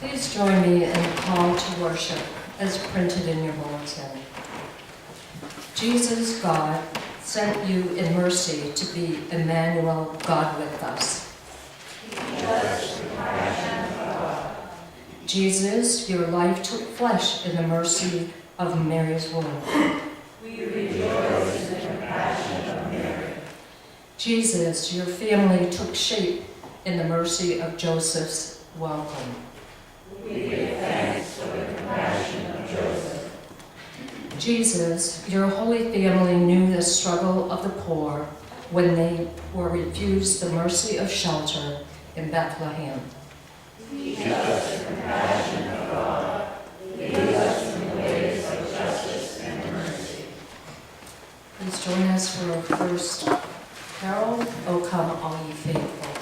Please join me in the call to worship as printed in your bulletin. Jesus, God, sent you in mercy to be Emmanuel, God with us. Jesus, your life took flesh in the mercy of Mary's womb. We rejoice in the compassion of Mary. Jesus, your family took shape in the mercy of Joseph's welcome. We give thanks for the compassion of Joseph. Jesus, your holy family knew the struggle of the poor when they were refused the mercy of shelter in Bethlehem. Teach us the compassion of God. Lead us in the ways of justice and mercy. Please join us for our first carol, O Come All Ye Faithful.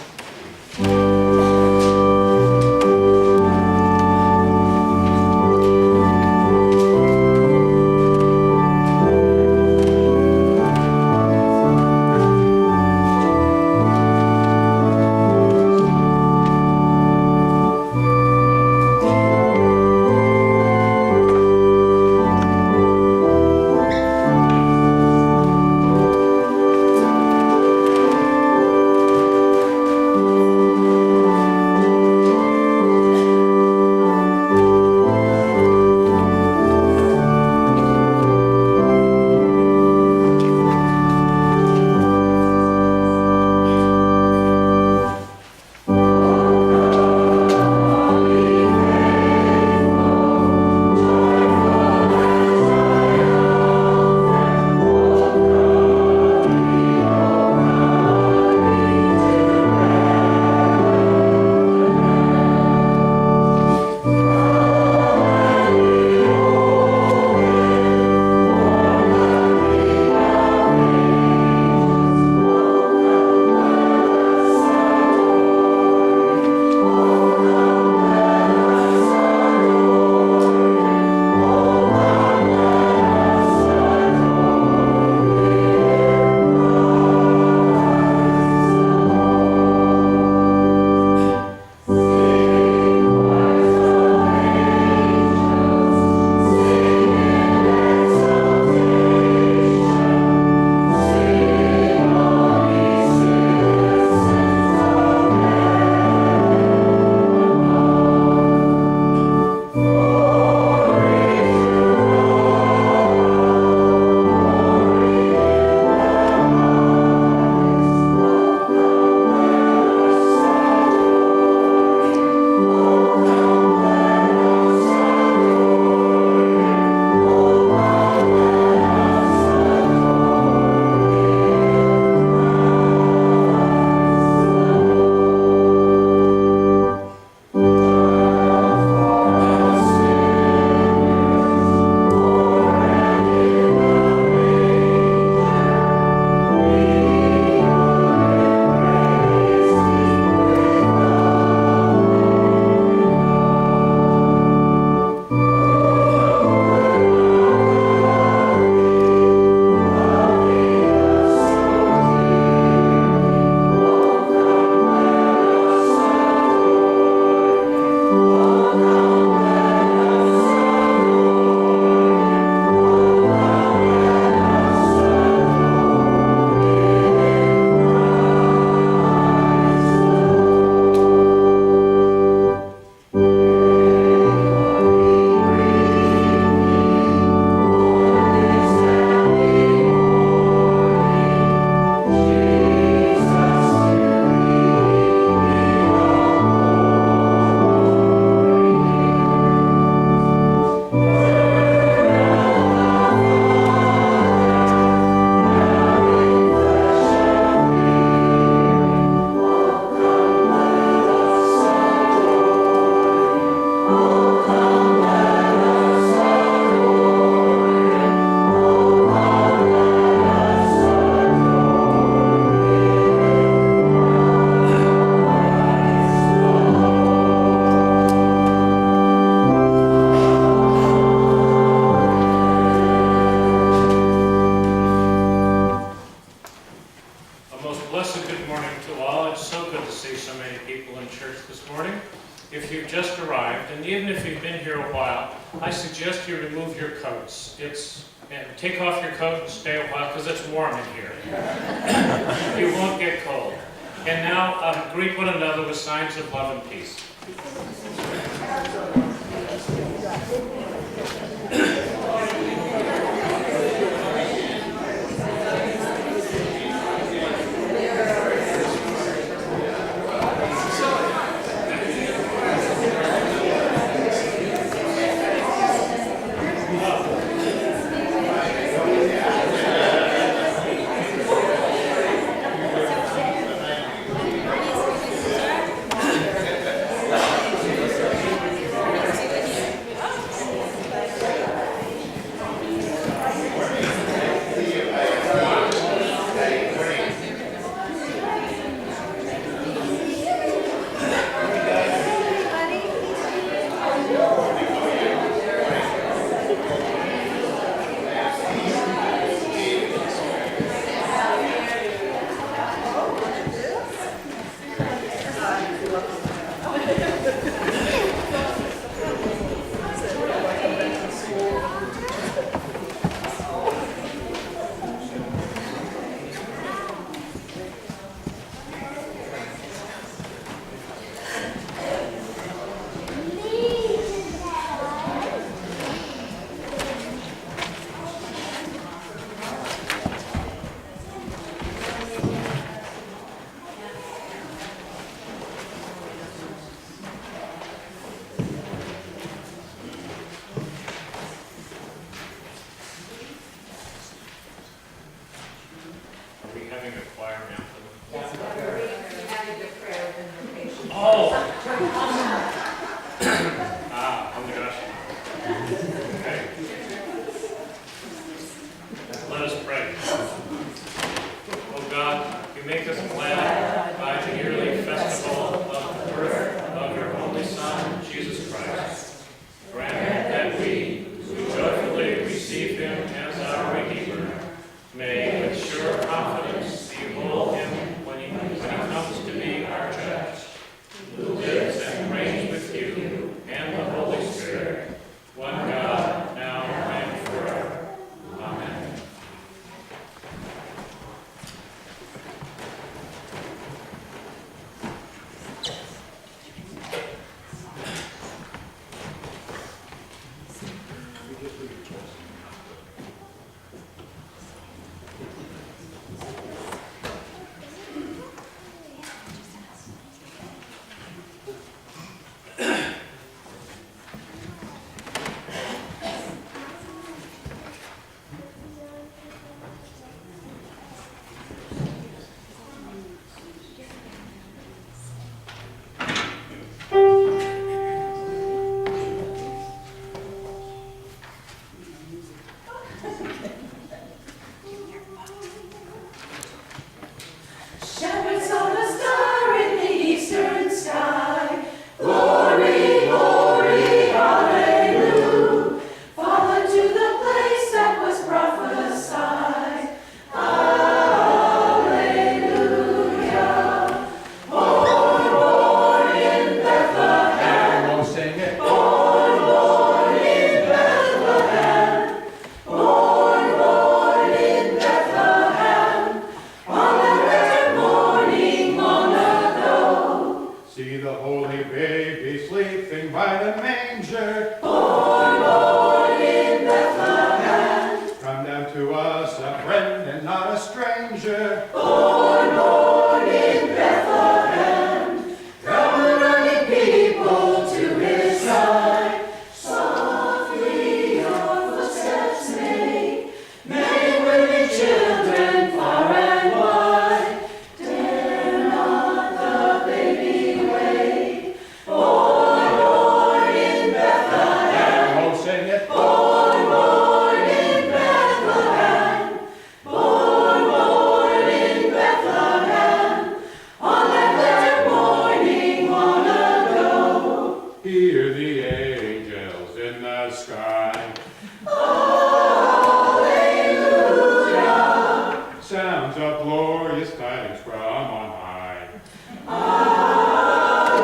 if you've just arrived, and even if you've been here a while, I suggest you remove your coats. And take off your coat and stay a while because it's warm in here. You won't get cold. And now greet one another with signs of love and peace.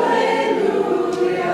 Hallelujah.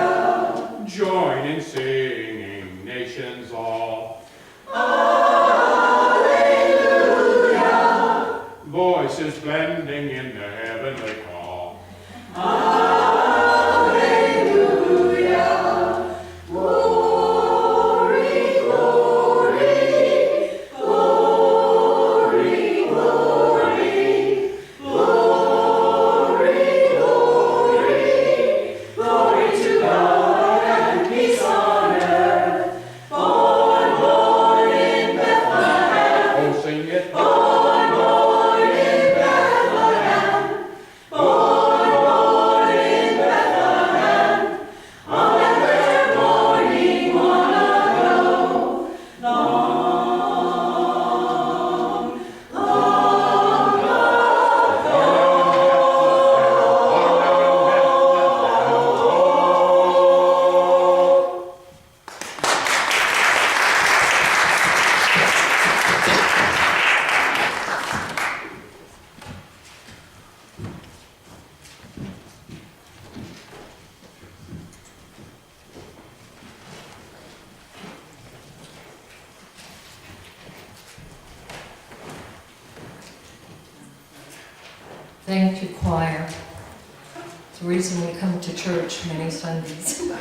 Thank you, choir. It's the reason we come to church many Sundays. Did I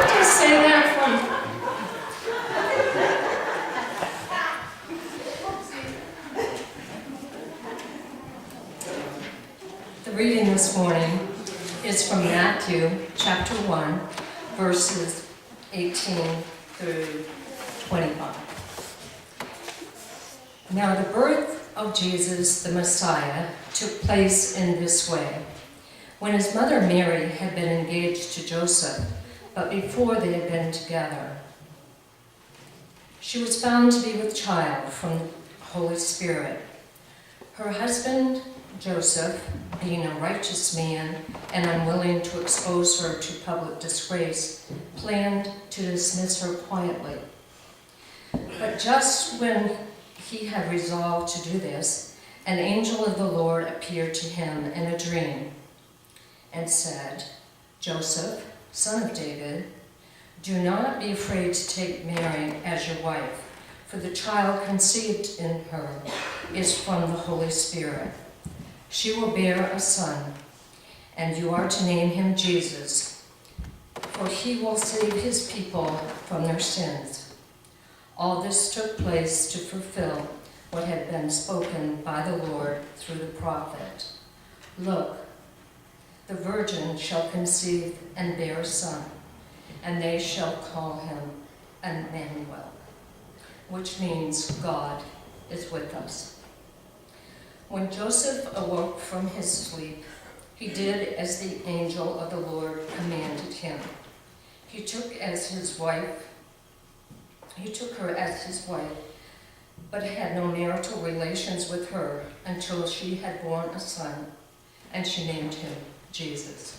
just say that from... The reading this morning is from Matthew chapter 1, verses 18 through 25. Now the birth of Jesus the Messiah took place in this way. When his mother Mary had been engaged to Joseph, but before they had been together, she was found to be with child from the Holy Spirit. Her husband Joseph, being a righteous man and unwilling to expose her to public disgrace, planned to dismiss her quietly. But just when he had resolved to do this, an angel of the Lord appeared to him in a dream and said, "Joseph, son of David, do not be afraid to take Mary as your wife, for the child conceived in her is from the Holy Spirit. She will bear a son, and you are to name him Jesus, for he will save his people from their sins." All this took place to fulfill what had been spoken by the Lord through the prophet. "Look, the virgin shall conceive and bear a son, and they shall call him Emmanuel," which means God is with us. When Joseph awoke from his sleep, he did as the angel of the Lord commanded him. He took her as his wife, but had no marital relations with her until she had borne a son, and she named him Jesus.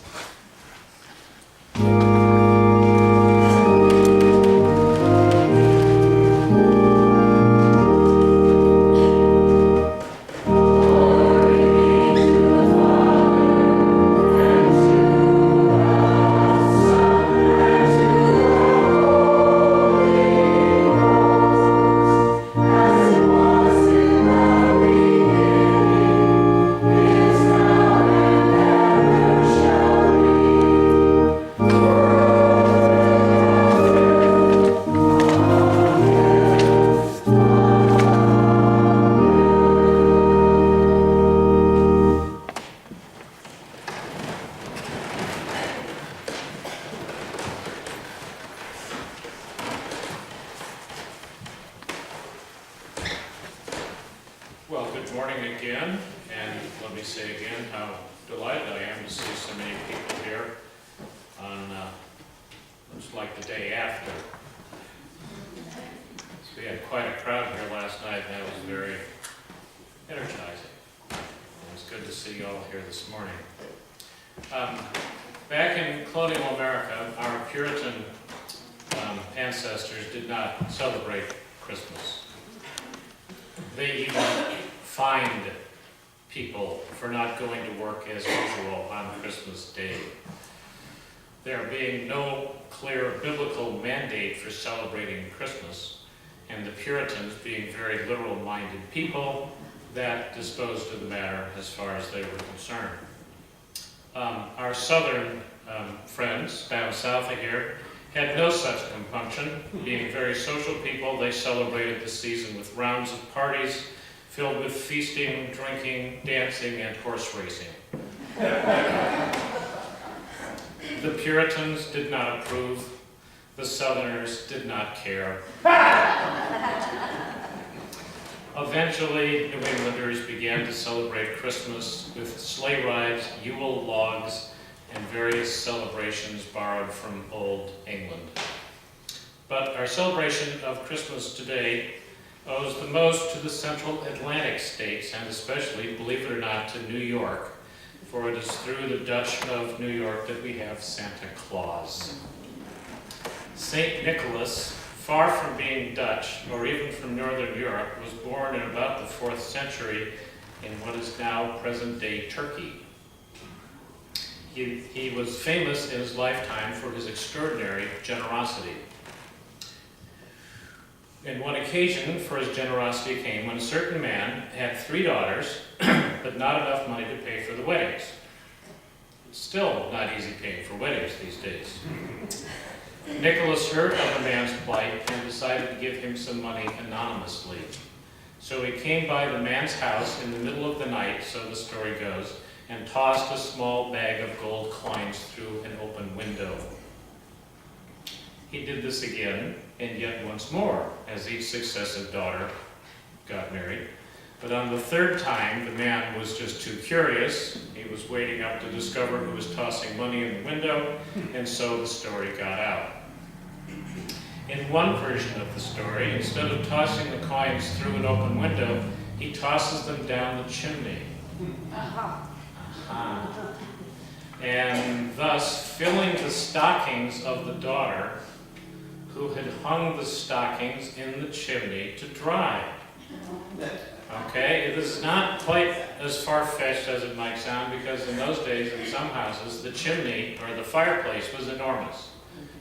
Well, good morning again, and let me say again how delighted I am to see so many people here on, looks like the day after. So we had quite a crowd here last night, and that was very energizing. It was good to see you all here this morning. Back in colonial America, our Puritan ancestors did not celebrate Christmas. They even fined people for not going to work as usual on Christmas Day. There being no clear biblical mandate for celebrating Christmas, and the Puritans being very literal-minded people, that disposed of the matter as far as they were concerned. Our southern friends down south of here had no such compunction. Being very social people, they celebrated the season with rounds of parties filled with feasting, drinking, dancing, and horse racing. The Puritans did not approve. The Southerners did not care. Eventually, New Englanders began to celebrate Christmas with sleigh rides, Yule logs, and various celebrations borrowed from Old England. But our celebration of Christmas today owes the most to the Central Atlantic states, and especially, believe it or not, to New York, for it is through the Dutch of New York that we have Santa Claus. Saint Nicholas, far from being Dutch, or even from Northern Europe, was born in about the 4th century in what is now present-day Turkey. He was famous in his lifetime for his extraordinary generosity. And one occasion for his generosity came when a certain man had 3 daughters, but not enough money to pay for the weddings. It's still not easy paying for weddings these days. Nicholas heard of the man's plight and decided to give him some money anonymously. So he came by the man's house in the middle of the night, so the story goes, and tossed a small bag of gold coins through an open window. He did this again, and yet once more, as each successive daughter got married. But on the 3rd time, the man was just too curious. He was waiting up to discover who was tossing money in the window, and so the story got out. In one version of the story, instead of tossing the coins through an open window, he tosses them down the chimney. And thus filling the stockings of the daughter who had hung the stockings in the chimney to dry. Okay, it is not quite as far-fetched as it might sound, because in those days, in some houses, the chimney or the fireplace was enormous.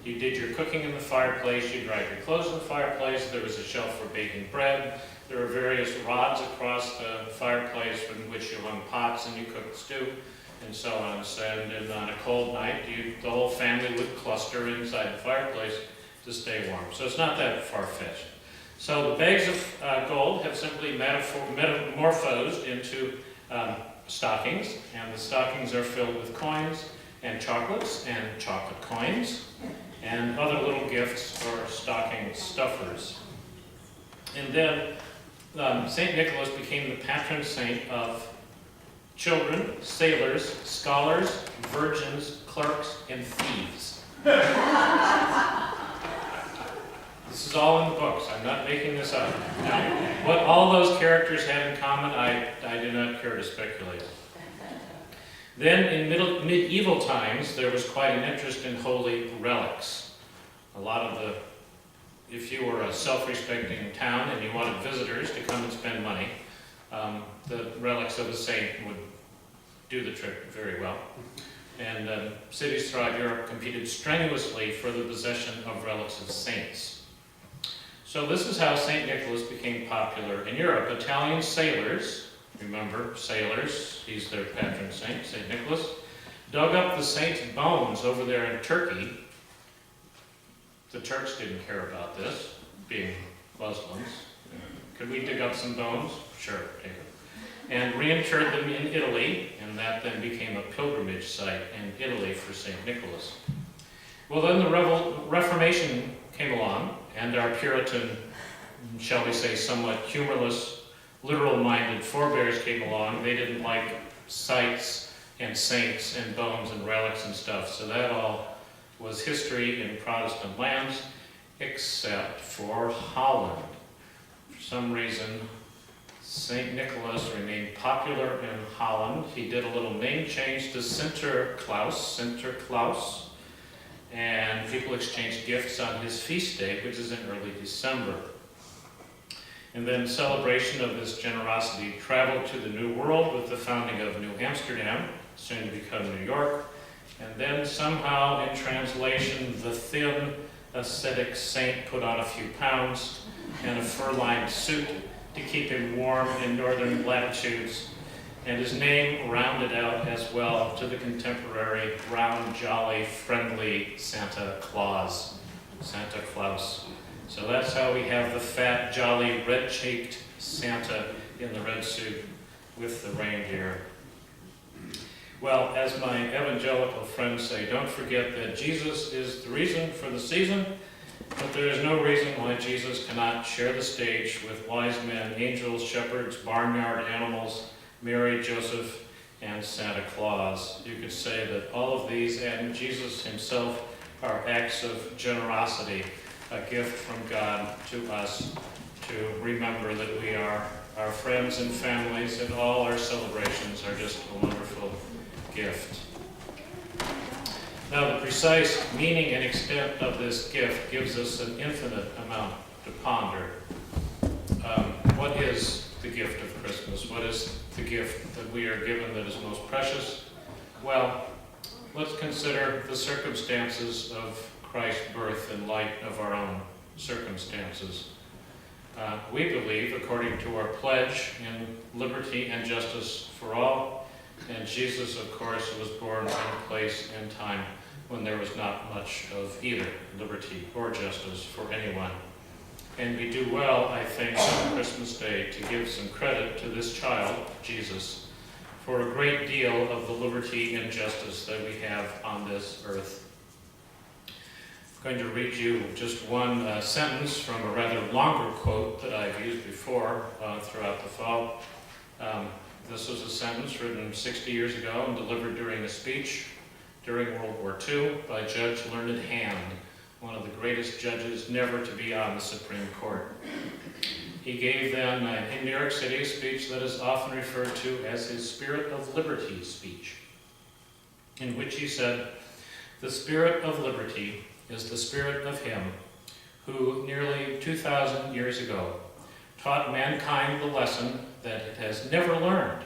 You did your cooking in the fireplace, you dried your clothes in the fireplace, there was a shelf for baking bread, there were various rods across the fireplace in which you hung pots and you cooked stew, and so on. And on a cold night, the whole family would cluster inside the fireplace to stay warm. So it's not that far-fetched. So the bags of gold have simply metamorphosed into stockings, and the stockings are filled with coins and chocolates and chocolate coins and other little gifts for stocking stuffers. And then St. Nicholas became the patron saint of children, sailors, scholars, virgins, clerks, and thieves. This is all in the books. I'm not making this up. Now, what all those characters had in common, I do not care to speculate. Then, in medieval times, there was quite an interest in holy relics. A lot of if you were a self-respecting town and you wanted visitors to come and spend money, the relics of a saint would do the trick very well. And cities throughout Europe competed strenuously for the possession of relics of saints. So this is how St. Nicholas became popular in Europe. Italian sailors, remember sailors, he's their patron saint, St. Nicholas, dug up the saint's bones over there in Turkey. The Turks didn't care about this, being Muslims. Could we dig up some bones? Sure, take it. And reinterred them in Italy, and that then became a pilgrimage site in Italy for St. Nicholas. Well, then the Reformation came along, and our Puritan, shall we say, somewhat humorless, literal-minded forebears came along. They didn't like sites and saints and bones and relics and stuff, so that all was history in Protestant lands, except for Holland. For some reason, St. Nicholas remained popular in Holland. He did a little name change to Sinterklaas, and people exchanged gifts on his feast day, which is in early December. And then celebration of this generosity traveled to the New World with the founding of New Amsterdam, soon to become New York. And then somehow, in translation, the thin, ascetic saint put on a few pounds and a fur-lined suit to keep him warm in northern latitudes, and his name rounded out as well to the contemporary round, jolly, friendly Santa Claus, Santa Claus. So that's how we have the fat, jolly, red-cheeked Santa in the red suit with the reindeer. Well, as my evangelical friends say, don't forget that Jesus is the reason for the season, but there is no reason why Jesus cannot share the stage with wise men, angels, shepherds, barnyard animals, Mary, Joseph, and Santa Claus. You could say that all of these and Jesus himself are acts of generosity, a gift from God to us to remember that we are our friends and families, and all our celebrations are just a wonderful gift. Now, the precise meaning and extent of this gift gives us an infinite amount to ponder. What is the gift of Christmas? What is the gift that we are given that is most precious? Well, let's consider the circumstances of Christ's birth in light of our own circumstances. We believe, according to our pledge, in liberty and justice for all. And Jesus, of course, was born in a place and time when there was not much of either liberty or justice for anyone. And we do well, I think, on Christmas Day to give some credit to this child, Jesus, for a great deal of the liberty and justice that we have on this earth. I'm going to read you just one sentence from a rather longer quote that I've used before throughout the fall. This was a sentence written 60 years ago and delivered during a speech during World War II by Judge Learned Hand, one of the greatest judges never to be on the Supreme Court. He gave then in New York City a speech that is often referred to as his Spirit of Liberty speech, in which he said, "The spirit of liberty is the spirit of him who nearly 2,000 years ago taught mankind the lesson that it has never learned,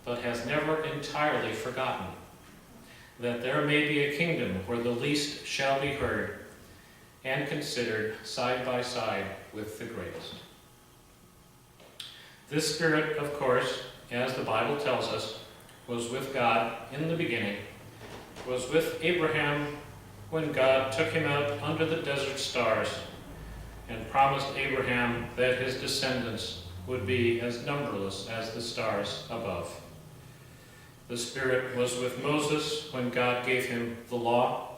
but has never entirely forgotten, that there may be a kingdom where the least shall be heard and considered side by side with the greatest." This spirit, of course, as the Bible tells us, was with God in the beginning, was with Abraham when God took him out under the desert stars and promised Abraham that his descendants would be as numberless as the stars above. The Spirit was with Moses when God gave him the law.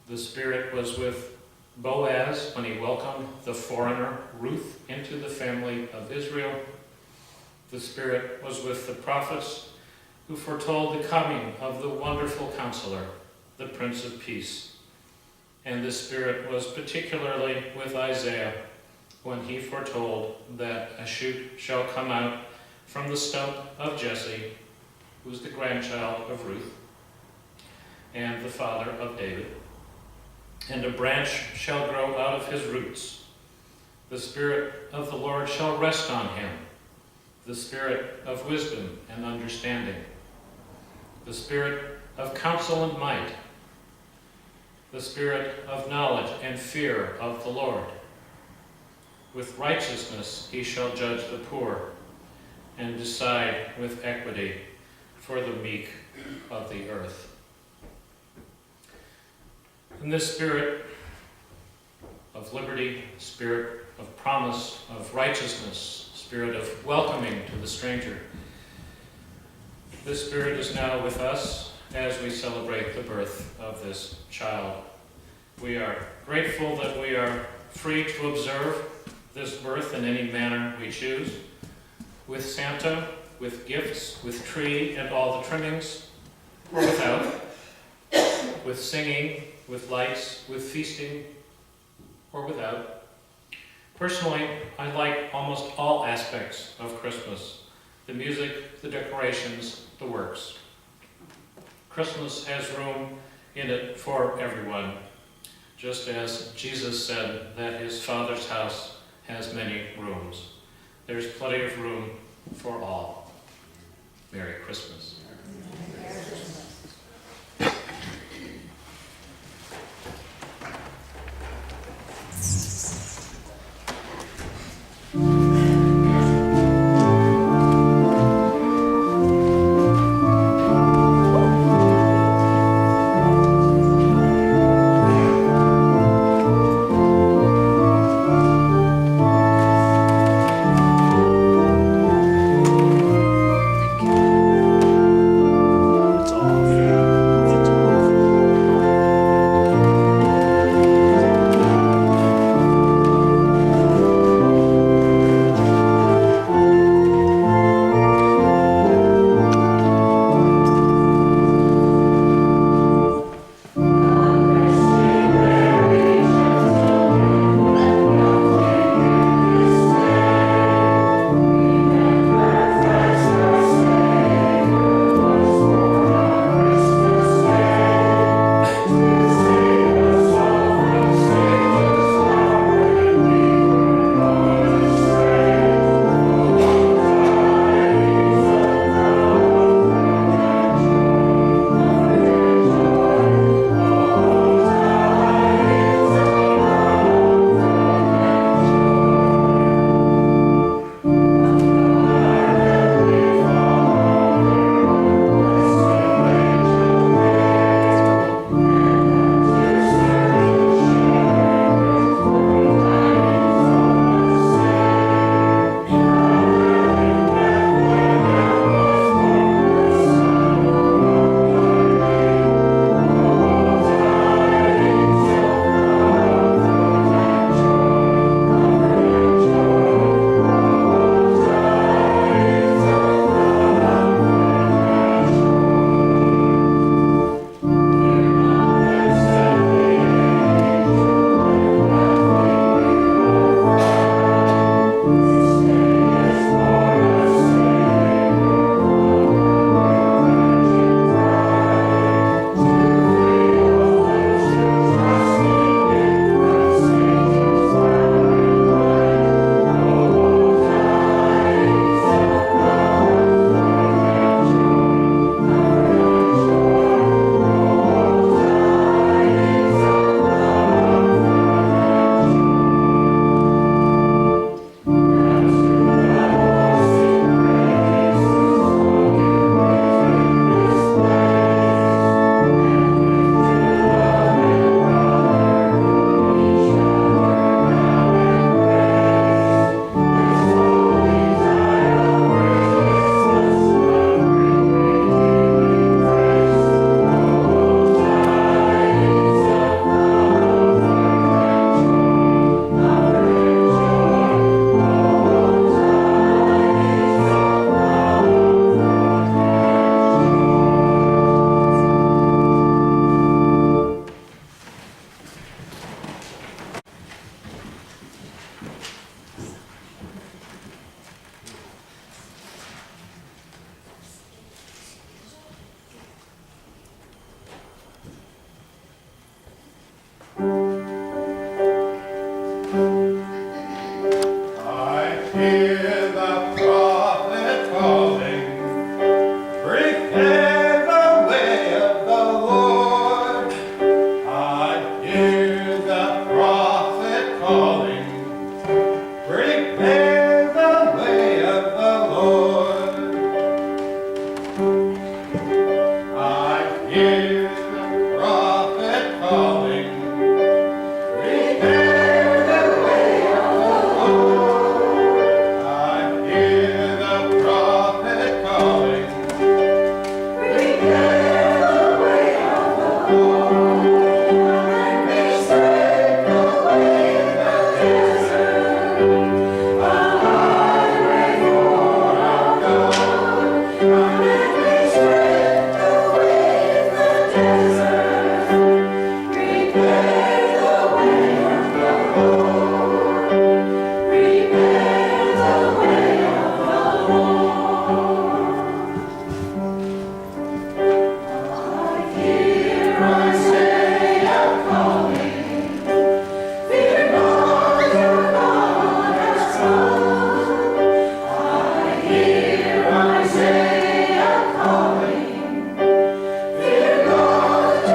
The Spirit was with Boaz when he welcomed the foreigner Ruth into the family of Israel. The Spirit was with the prophets who foretold the coming of the wonderful Counselor, the Prince of Peace. And the Spirit was particularly with Isaiah when he foretold that a shoot shall come out from the stump of Jesse, who was the grandchild of Ruth and the father of David, and a branch shall grow out of his roots. The Spirit of the Lord shall rest on him, the Spirit of wisdom and understanding, the Spirit of counsel and might, the Spirit of knowledge and fear of the Lord. With righteousness he shall judge the poor and decide with equity for the meek of the earth. In this spirit of liberty, spirit of promise, of righteousness, spirit of welcoming to the stranger, this Spirit is now with us as we celebrate the birth of this child. We are grateful that we are free to observe this birth in any manner we choose, with Santa, with gifts, with tree and all the trimmings, or without, with singing, with lights, with feasting, or without. Personally, I like almost all aspects of Christmas: the music, the decorations, the works. Christmas has room in it for everyone, just as Jesus said that his Father's house has many rooms. There's plenty of room for all. Merry Christmas. hear the prophet calling. Prepare the way of the Lord. I hear the prophet calling. Prepare the way of the Lord. Make straight the way in the desert. A highway for our God. Come and make straight the way in the desert. Prepare the way of the Lord. Prepare the way of the Lord. I hear Isaiah calling. Fear not, your God has come. I hear Isaiah calling. Fear not,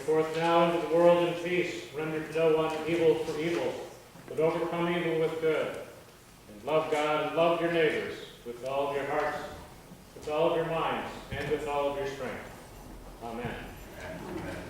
forth now into the world in peace, render to no one evil for evil, but overcome evil with good. And love God and love your neighbors with all of your hearts, with all of your minds, and with all of your strength. Amen. Amen.